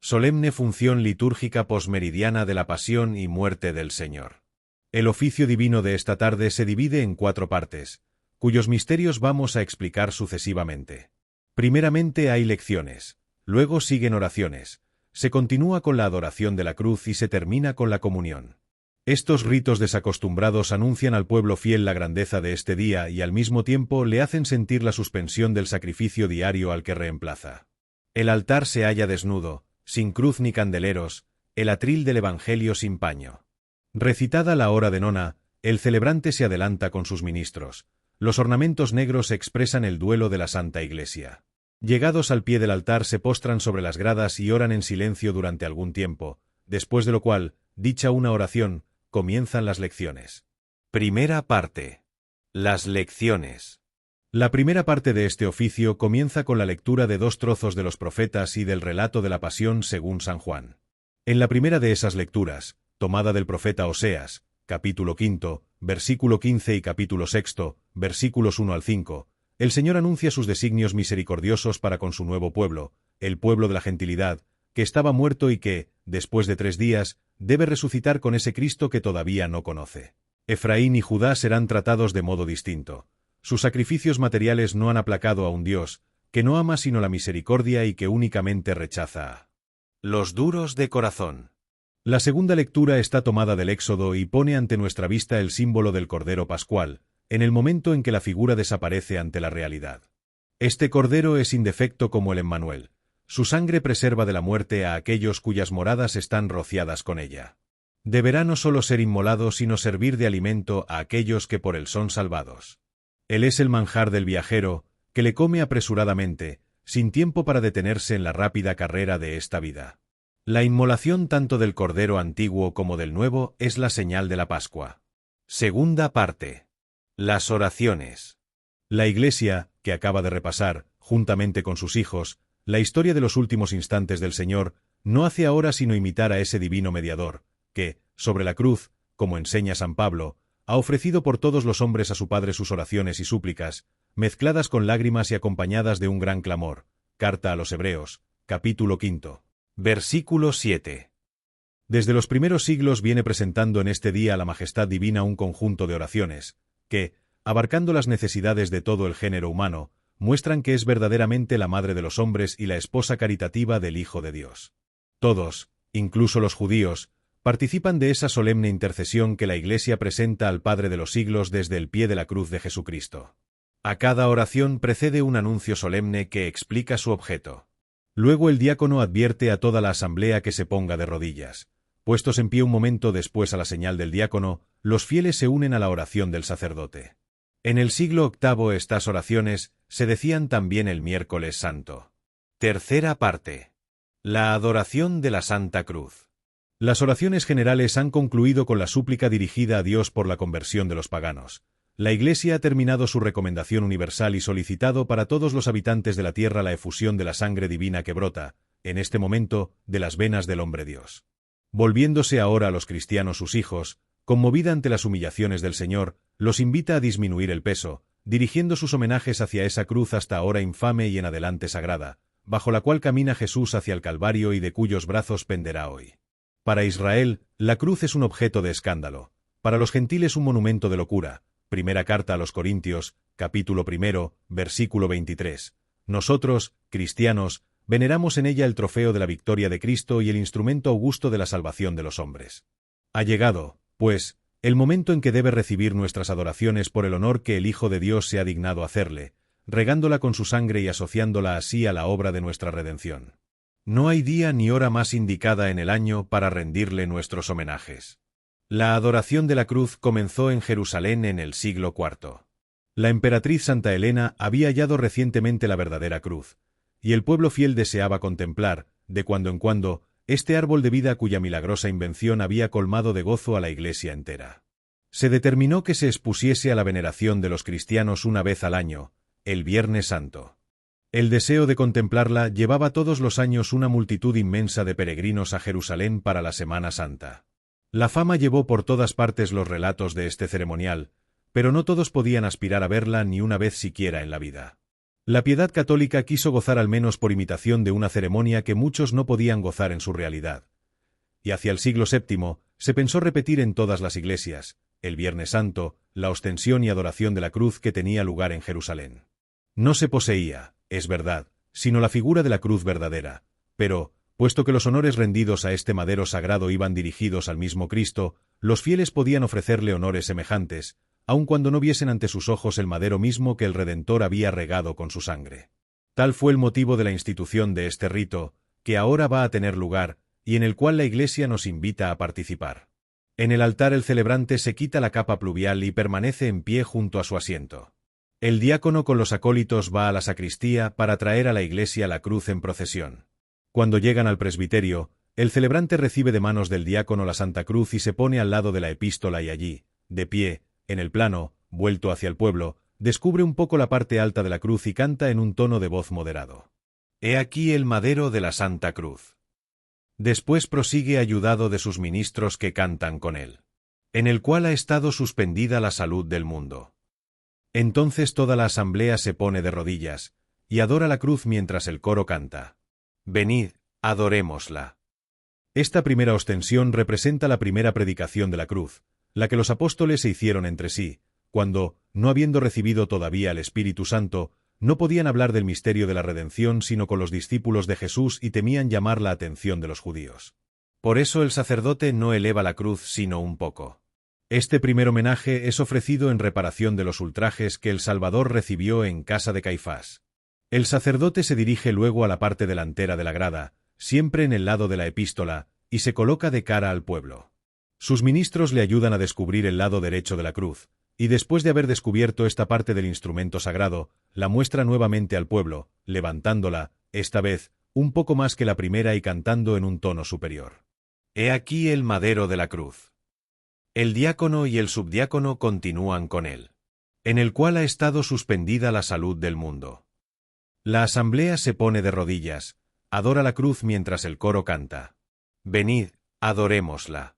Solemne función litúrgica posmeridiana de la pasión y muerte del Señor. El oficio divino de esta tarde se divide en 4 partes, cuyos misterios vamos a explicar sucesivamente. Primeramente hay lecciones, luego siguen oraciones, se continúa con la adoración de la cruz y se termina con la comunión. Estos ritos desacostumbrados anuncian al pueblo fiel la grandeza de este día y al mismo tiempo le hacen sentir la suspensión del sacrificio diario al que reemplaza. El altar se halla desnudo, sin cruz ni candeleros, el atril del Evangelio sin paño. Recitada la hora de nona, el celebrante se adelanta con sus ministros. Los ornamentos negros expresan el duelo de la Santa Iglesia. Llegados al pie del altar se postran sobre las gradas y oran en silencio durante algún tiempo, después de lo cual, dicha una oración, comienzan las lecciones. Primera parte. Las lecciones. La primera parte de este oficio comienza con la lectura de 2 trozos de los profetas y del relato de la pasión según San Juan. En la primera de esas lecturas, tomada del profeta Oseas, capítulo 5, versículo 15 y capítulo 6, versículos 1 al 5, el Señor anuncia sus designios misericordiosos para con su nuevo pueblo, el pueblo de la gentilidad, que estaba muerto y que, después de 3 días, debe resucitar con ese Cristo que todavía no conoce. Efraín y Judá serán tratados de modo distinto. Sus sacrificios materiales no han aplacado a un Dios, que no ama sino la misericordia y que únicamente rechaza a los duros de corazón. La segunda lectura está tomada del Éxodo y pone ante nuestra vista el símbolo del Cordero Pascual, en el momento en que la figura desaparece ante la realidad. Este Cordero es indefecto como el Emmanuel. Su sangre preserva de la muerte a aquellos cuyas moradas están rociadas con ella. Deberá no solo ser inmolado sino servir de alimento a aquellos que por él son salvados. Él es el manjar del viajero, que le come apresuradamente, sin tiempo para detenerse en la rápida carrera de esta vida. La inmolación tanto del Cordero antiguo como del nuevo es la señal de la Pascua. Segunda parte. Las oraciones. La Iglesia, que acaba de repasar, juntamente con sus hijos, la historia de los últimos instantes del Señor, no hace ahora sino imitar a ese divino mediador, que, sobre la cruz, como enseña San Pablo, ha ofrecido por todos los hombres a su Padre sus oraciones y súplicas, mezcladas con lágrimas y acompañadas de un gran clamor. Carta a los Hebreos, capítulo 5, versículo 7. Desde los primeros siglos viene presentando en este día a la majestad divina un conjunto de oraciones, que, abarcando las necesidades de todo el género humano, muestran que es verdaderamente la madre de los hombres y la esposa caritativa del Hijo de Dios. Todos, incluso los judíos, participan de esa solemne intercesión que la Iglesia presenta al Padre de los siglos desde el pie de la cruz de Jesucristo. A cada oración precede un anuncio solemne que explica su objeto. Luego el diácono advierte a toda la asamblea que se ponga de rodillas. Puestos en pie un momento después a la señal del diácono, los fieles se unen a la oración del sacerdote. En el siglo VIII estas oraciones se decían también el miércoles santo. Tercera parte. La adoración de la Santa Cruz. Las oraciones generales han concluido con la súplica dirigida a Dios por la conversión de los paganos. La Iglesia ha terminado su recomendación universal y solicitado para todos los habitantes de la tierra la efusión de la sangre divina que brota, en este momento, de las venas del hombre Dios. Volviéndose ahora a los cristianos sus hijos, conmovida ante las humillaciones del Señor, los invita a disminuir el peso, dirigiendo sus homenajes hacia esa cruz hasta ahora infame y en adelante sagrada, bajo la cual camina Jesús hacia el Calvario y de cuyos brazos penderá hoy. Para Israel, la cruz es un objeto de escándalo, para los gentiles un monumento de locura. Primera carta a los Corintios, capítulo 1, versículo 23. Nosotros, cristianos, veneramos en ella el trofeo de la victoria de Cristo y el instrumento augusto de la salvación de los hombres. Ha llegado, pues, el momento en que debe recibir nuestras adoraciones por el honor que el Hijo de Dios se ha dignado hacerle, regándola con su sangre y asociándola así a la obra de nuestra redención. No hay día ni hora más indicada en el año para rendirle nuestros homenajes. La adoración de la cruz comenzó en Jerusalén en el siglo IV. La emperatriz Santa Elena había hallado recientemente la verdadera cruz, y el pueblo fiel deseaba contemplar, de cuando en cuando, este árbol de vida cuya milagrosa invención había colmado de gozo a la Iglesia entera. Se determinó que se expusiese a la veneración de los cristianos una vez al año, el Viernes Santo. El deseo de contemplarla llevaba todos los años una multitud inmensa de peregrinos a Jerusalén para la Semana Santa. La fama llevó por todas partes los relatos de este ceremonial, pero no todos podían aspirar a verla ni una vez siquiera en la vida. La piedad católica quiso gozar al menos por imitación de una ceremonia que muchos no podían gozar en su realidad. Y hacia el siglo VII, se pensó repetir en todas las iglesias, el Viernes Santo, la ostensión y adoración de la cruz que tenía lugar en Jerusalén. No se poseía, es verdad, sino la figura de la cruz verdadera, pero, puesto que los honores rendidos a este madero sagrado iban dirigidos al mismo Cristo, los fieles podían ofrecerle honores semejantes, aun cuando no viesen ante sus ojos el madero mismo que el Redentor había regado con su sangre. Tal fue el motivo de la institución de este rito, que ahora va a tener lugar, y en el cual la Iglesia nos invita a participar. En el altar el celebrante se quita la capa pluvial y permanece en pie junto a su asiento. El diácono con los acólitos va a la sacristía para traer a la Iglesia la cruz en procesión. Cuando llegan al presbiterio, el celebrante recibe de manos del diácono la Santa Cruz y se pone al lado de la epístola y allí, de pie, en el plano, vuelto hacia el pueblo, descubre un poco la parte alta de la cruz y canta en un tono de voz moderado. He aquí el madero de la Santa Cruz. Después prosigue ayudado de sus ministros que cantan con él, en el cual ha estado suspendida la salud del mundo. Entonces toda la asamblea se pone de rodillas, y adora la cruz mientras el coro canta. Venid, adorémosla. Esta primera ostensión representa la primera predicación de la cruz, la que los apóstoles se hicieron entre sí, cuando, no habiendo recibido todavía el Espíritu Santo, no podían hablar del misterio de la redención sino con los discípulos de Jesús y temían llamar la atención de los judíos. Por eso el sacerdote no eleva la cruz sino un poco. Este primer homenaje es ofrecido en reparación de los ultrajes que el Salvador recibió en casa de Caifás. El sacerdote se dirige luego a la parte delantera de la grada, siempre en el lado de la epístola, y se coloca de cara al pueblo. Sus ministros le ayudan a descubrir el lado derecho de la cruz, y después de haber descubierto esta parte del instrumento sagrado, la muestra nuevamente al pueblo, levantándola, esta vez, un poco más que la primera y cantando en un tono superior. He aquí el madero de la cruz. El diácono y el subdiácono continúan con él, en el cual ha estado suspendida la salud del mundo. La asamblea se pone de rodillas, adora la cruz mientras el coro canta. Venid, adorémosla.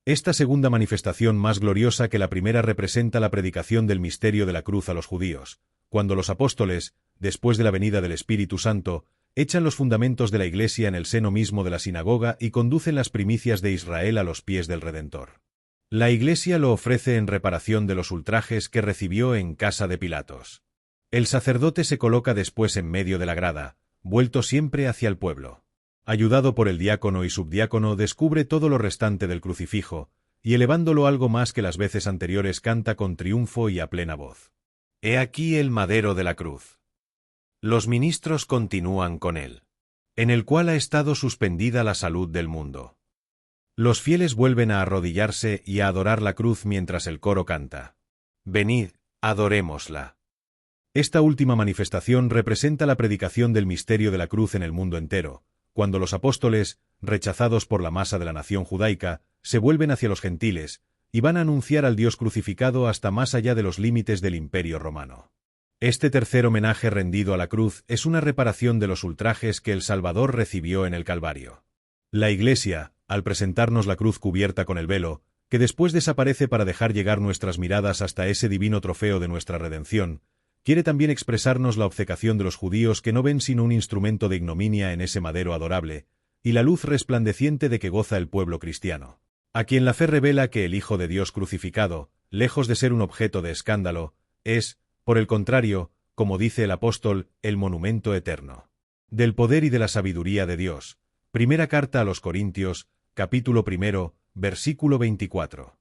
Esta segunda manifestación más gloriosa que la primera representa la predicación del misterio de la cruz a los judíos, cuando los apóstoles, después de la venida del Espíritu Santo, echan los fundamentos de la Iglesia en el seno mismo de la sinagoga y conducen las primicias de Israel a los pies del Redentor. La Iglesia lo ofrece en reparación de los ultrajes que recibió en casa de Pilatos. El sacerdote se coloca después en medio de la grada, vuelto siempre hacia el pueblo. Ayudado por el diácono y subdiácono, descubre todo lo restante del crucifijo, y elevándolo algo más que las veces anteriores canta con triunfo y a plena voz. He aquí el madero de la cruz. Los ministros continúan con él, en el cual ha estado suspendida la salud del mundo. Los fieles vuelven a arrodillarse y a adorar la cruz mientras el coro canta. Venid, adorémosla. Esta última manifestación representa la predicación del misterio de la cruz en el mundo entero, cuando los apóstoles, rechazados por la masa de la nación judaica, se vuelven hacia los gentiles, y van a anunciar al Dios crucificado hasta más allá de los límites del Imperio romano. Este tercer homenaje rendido a la cruz es una reparación de los ultrajes que el Salvador recibió en el Calvario. La Iglesia, al presentarnos la cruz cubierta con el velo, que después desaparece para dejar llegar nuestras miradas hasta ese divino trofeo de nuestra redención, quiere también expresarnos la obcecación de los judíos que no ven sino un instrumento de ignominia en ese madero adorable, y la luz resplandeciente de que goza el pueblo cristiano, a quien la fe revela que el Hijo de Dios crucificado, lejos de ser un objeto de escándalo, es, por el contrario, como dice el apóstol, el monumento eterno del poder y de la sabiduría de Dios. Primera carta a los Corintios, capítulo 1, versículo 24.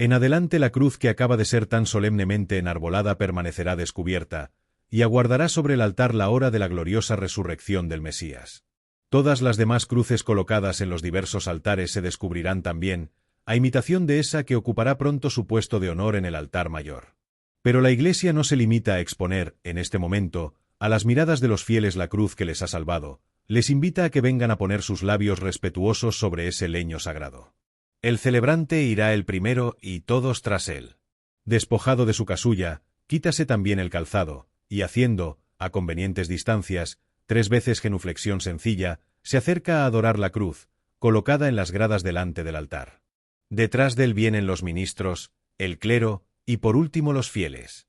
En adelante la cruz que acaba de ser tan solemnemente enarbolada permanecerá descubierta, y aguardará sobre el altar la hora de la gloriosa resurrección del Mesías. Todas las demás cruces colocadas en los diversos altares se descubrirán también, a imitación de esa que ocupará pronto su puesto de honor en el altar mayor. Pero la Iglesia no se limita a exponer, en este momento, a las miradas de los fieles la cruz que les ha salvado, les invita a que vengan a poner sus labios respetuosos sobre ese leño sagrado. El celebrante irá el primero y todos tras él. Despojado de su casulla, quítase también el calzado, y haciendo, a convenientes distancias, 3 veces genuflexión sencilla, se acerca a adorar la cruz, colocada en las gradas delante del altar. Detrás de él vienen los ministros, el clero, y por último los fieles.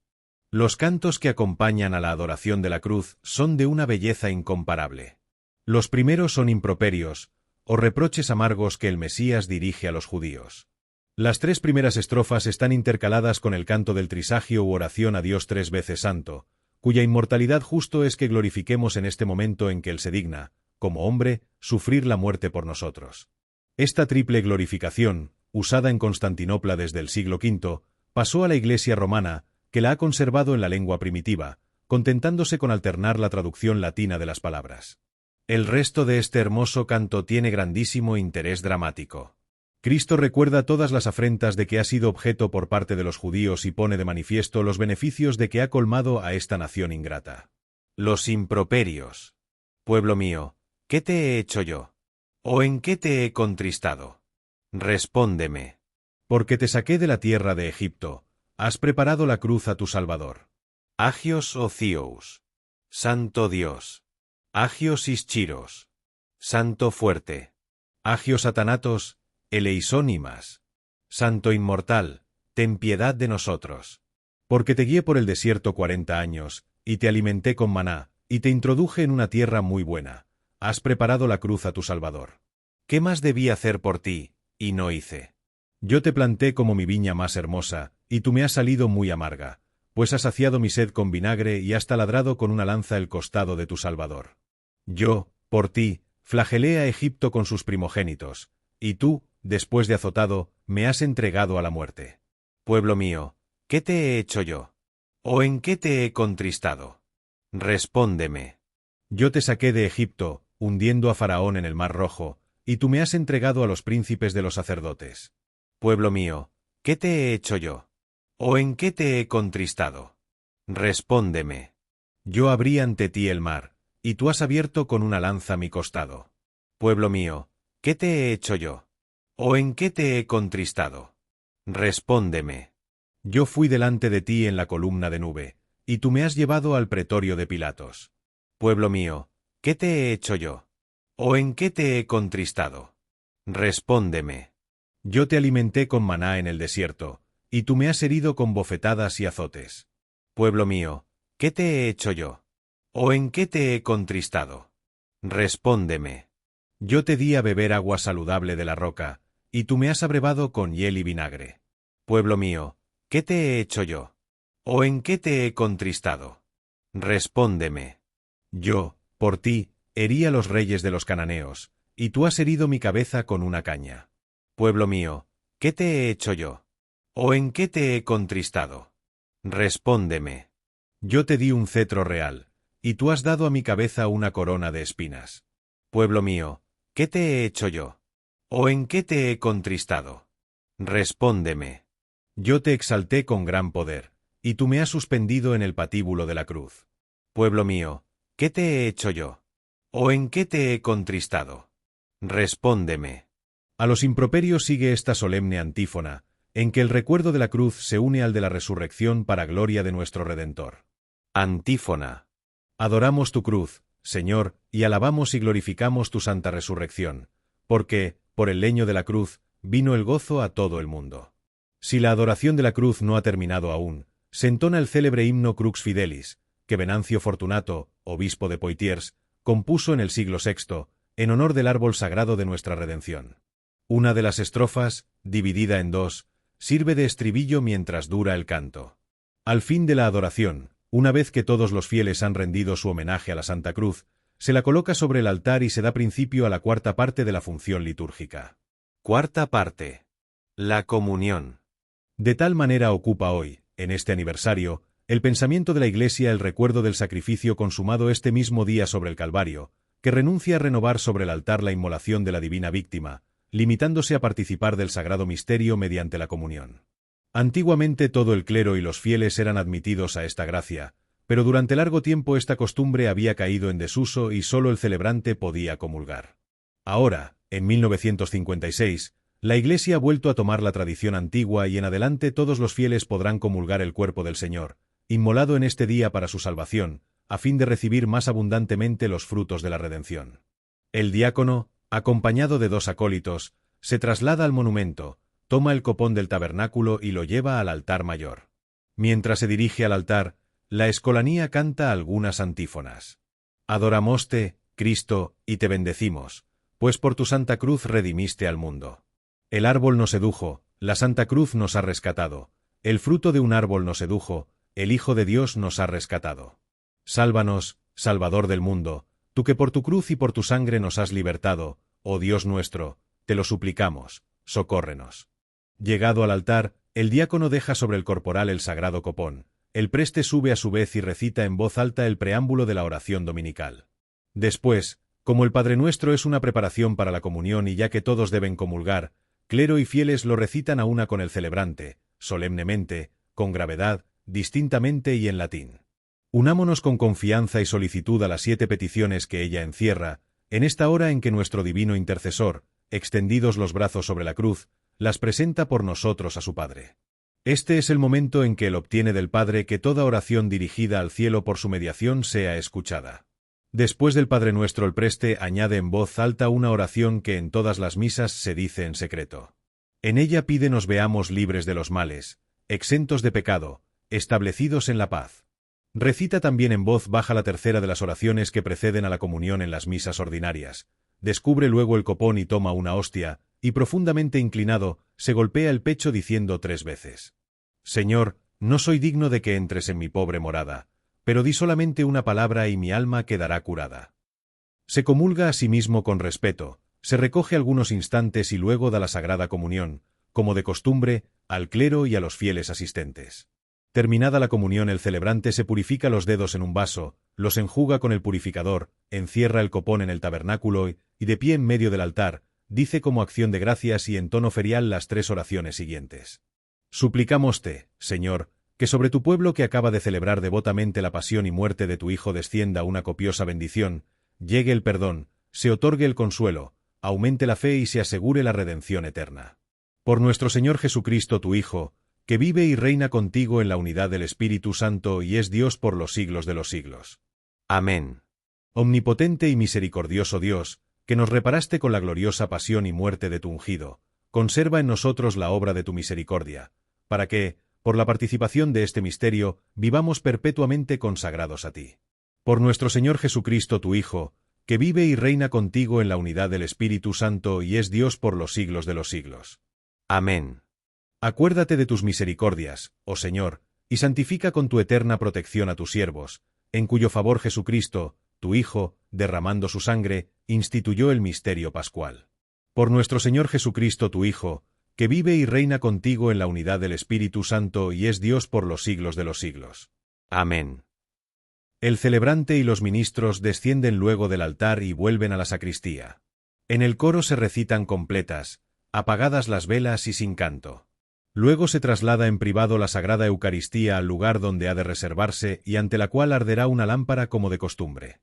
Los cantos que acompañan a la adoración de la cruz son de una belleza incomparable. Los primeros son improperios, o reproches amargos que el Mesías dirige a los judíos. Las 3 primeras estrofas están intercaladas con el canto del trisagio u oración a Dios 3 veces santo, cuya inmortalidad justo es que glorifiquemos en este momento en que Él se digna, como hombre, sufrir la muerte por nosotros. Esta triple glorificación, usada en Constantinopla desde el siglo V, pasó a la Iglesia romana, que la ha conservado en la lengua primitiva, contentándose con alternar la traducción latina de las palabras. El resto de este hermoso canto tiene grandísimo interés dramático. Cristo recuerda todas las afrentas de que ha sido objeto por parte de los judíos y pone de manifiesto los beneficios de que ha colmado a esta nación ingrata. Los improperios. Pueblo mío, ¿qué te he hecho yo? ¿O en qué te he contristado? Respóndeme. Porque te saqué de la tierra de Egipto, has preparado la cruz a tu Salvador. Agios o Thios. Santo Dios. Agios Ischiros. Santo fuerte. Agios Atanatos, eleisónimas. Santo inmortal, ten piedad de nosotros. Porque te guié por el desierto 40 años, y te alimenté con maná, y te introduje en una tierra muy buena. Has preparado la cruz a tu Salvador. ¿Qué más debí hacer por ti, y no hice? Yo te planté como mi viña más hermosa, y tú me has salido muy amarga, pues has saciado mi sed con vinagre y has taladrado con una lanza el costado de tu Salvador. Yo, por ti, flagelé a Egipto con sus primogénitos, y tú, después de azotado, me has entregado a la muerte. Pueblo mío, ¿qué te he hecho yo? ¿O en qué te he contristado? Respóndeme. Yo te saqué de Egipto, hundiendo a Faraón en el Mar Rojo, y tú me has entregado a los príncipes de los sacerdotes. Pueblo mío, ¿qué te he hecho yo? ¿O en qué te he contristado? Respóndeme. Yo abrí ante ti el mar, y tú has abierto con una lanza mi costado. Pueblo mío, ¿qué te he hecho yo? ¿O en qué te he contristado? Respóndeme. Yo fui delante de ti en la columna de nube, y tú me has llevado al pretorio de Pilatos. Pueblo mío, ¿qué te he hecho yo? ¿O en qué te he contristado? Respóndeme. Yo te alimenté con maná en el desierto, y tú me has herido con bofetadas y azotes. Pueblo mío, ¿qué te he hecho yo? ¿O en qué te he contristado? Respóndeme. Yo te di a beber agua saludable de la roca, y tú me has abrevado con hiel y vinagre. Pueblo mío, ¿qué te he hecho yo? ¿O en qué te he contristado? Respóndeme. Yo, por ti, herí a los reyes de los cananeos, y tú has herido mi cabeza con una caña. Pueblo mío, ¿qué te he hecho yo? ¿O en qué te he contristado? Respóndeme. Yo te di un cetro real, y tú has dado a mi cabeza una corona de espinas. Pueblo mío, ¿qué te he hecho yo? ¿O en qué te he contristado? Respóndeme. Yo te exalté con gran poder, y tú me has suspendido en el patíbulo de la cruz. Pueblo mío, ¿qué te he hecho yo? ¿O en qué te he contristado? Respóndeme. A los improperios sigue esta solemne antífona, en que el recuerdo de la cruz se une al de la resurrección para gloria de nuestro Redentor. Antífona. Adoramos tu cruz, Señor, y alabamos y glorificamos tu santa resurrección, porque, por el leño de la cruz, vino el gozo a todo el mundo. Si la adoración de la cruz no ha terminado aún, se entona el célebre himno Crux Fidelis, que Venancio Fortunato, obispo de Poitiers, compuso en el siglo VI, en honor del árbol sagrado de nuestra redención. Una de las estrofas, dividida en 2, sirve de estribillo mientras dura el canto. Al fin de la adoración, una vez que todos los fieles han rendido su homenaje a la Santa Cruz, se la coloca sobre el altar y se da principio a la cuarta parte de la función litúrgica. Cuarta parte. La comunión. De tal manera ocupa hoy, en este aniversario, el pensamiento de la Iglesia el recuerdo del sacrificio consumado este mismo día sobre el Calvario, que renuncia a renovar sobre el altar la inmolación de la divina víctima, limitándose a participar del sagrado misterio mediante la comunión. Antiguamente todo el clero y los fieles eran admitidos a esta gracia, pero durante largo tiempo esta costumbre había caído en desuso y sólo el celebrante podía comulgar. Ahora, en 1956, la Iglesia ha vuelto a tomar la tradición antigua y en adelante todos los fieles podrán comulgar el cuerpo del Señor, inmolado en este día para su salvación, a fin de recibir más abundantemente los frutos de la redención. El diácono, acompañado de 2 acólitos, se traslada al monumento, toma el copón del tabernáculo y lo lleva al altar mayor. Mientras se dirige al altar, la Escolanía canta algunas antífonas. Adoramoste, Cristo, y te bendecimos, pues por tu Santa Cruz redimiste al mundo. El árbol nos sedujo, la Santa Cruz nos ha rescatado, el fruto de un árbol nos sedujo, el Hijo de Dios nos ha rescatado. Sálvanos, Salvador del mundo, tú que por tu cruz y por tu sangre nos has libertado, oh Dios nuestro, te lo suplicamos, socórrenos. Llegado al altar, el diácono deja sobre el corporal el sagrado copón, el preste sube a su vez y recita en voz alta el preámbulo de la oración dominical. Después, como el Padre Nuestro es una preparación para la comunión y ya que todos deben comulgar, clero y fieles lo recitan a una con el celebrante, solemnemente, con gravedad, distintamente y en latín. Unámonos con confianza y solicitud a las 7 peticiones que ella encierra, en esta hora en que nuestro divino intercesor, extendidos los brazos sobre la cruz, las presenta por nosotros a su Padre. Este es el momento en que él obtiene del Padre que toda oración dirigida al cielo por su mediación sea escuchada. Después del Padre Nuestro el preste añade en voz alta una oración que en todas las misas se dice en secreto. En ella pide nos veamos libres de los males, exentos de pecado, establecidos en la paz. Recita también en voz baja la tercera de las oraciones que preceden a la comunión en las misas ordinarias. Descubre luego el copón y toma una hostia, y profundamente inclinado, se golpea el pecho diciendo 3 veces: Señor, no soy digno de que entres en mi pobre morada, pero di solamente una palabra y mi alma quedará curada. Se comulga a sí mismo con respeto, se recoge algunos instantes y luego da la Sagrada Comunión, como de costumbre, al clero y a los fieles asistentes. Terminada la comunión el celebrante se purifica los dedos en un vaso, los enjuga con el purificador, encierra el copón en el tabernáculo y, de pie en medio del altar, dice como acción de gracias y en tono ferial las 3 oraciones siguientes. Suplicámoste, Señor, que sobre tu pueblo que acaba de celebrar devotamente la pasión y muerte de tu Hijo descienda una copiosa bendición, llegue el perdón, se otorgue el consuelo, aumente la fe y se asegure la redención eterna. Por nuestro Señor Jesucristo tu Hijo, que vive y reina contigo en la unidad del Espíritu Santo y es Dios por los siglos de los siglos. Amén. Omnipotente y misericordioso Dios, que nos reparaste con la gloriosa pasión y muerte de tu ungido, conserva en nosotros la obra de tu misericordia, para que, por la participación de este misterio, vivamos perpetuamente consagrados a ti. Por nuestro Señor Jesucristo tu Hijo, que vive y reina contigo en la unidad del Espíritu Santo y es Dios por los siglos de los siglos. Amén. Acuérdate de tus misericordias, oh Señor, y santifica con tu eterna protección a tus siervos, en cuyo favor Jesucristo, tu Hijo, derramando su sangre, instituyó el misterio pascual. Por nuestro Señor Jesucristo tu Hijo, que vive y reina contigo en la unidad del Espíritu Santo y es Dios por los siglos de los siglos. Amén. El celebrante y los ministros descienden luego del altar y vuelven a la sacristía. En el coro se recitan completas, apagadas las velas y sin canto. Luego se traslada en privado la Sagrada Eucaristía al lugar donde ha de reservarse y ante la cual arderá una lámpara como de costumbre.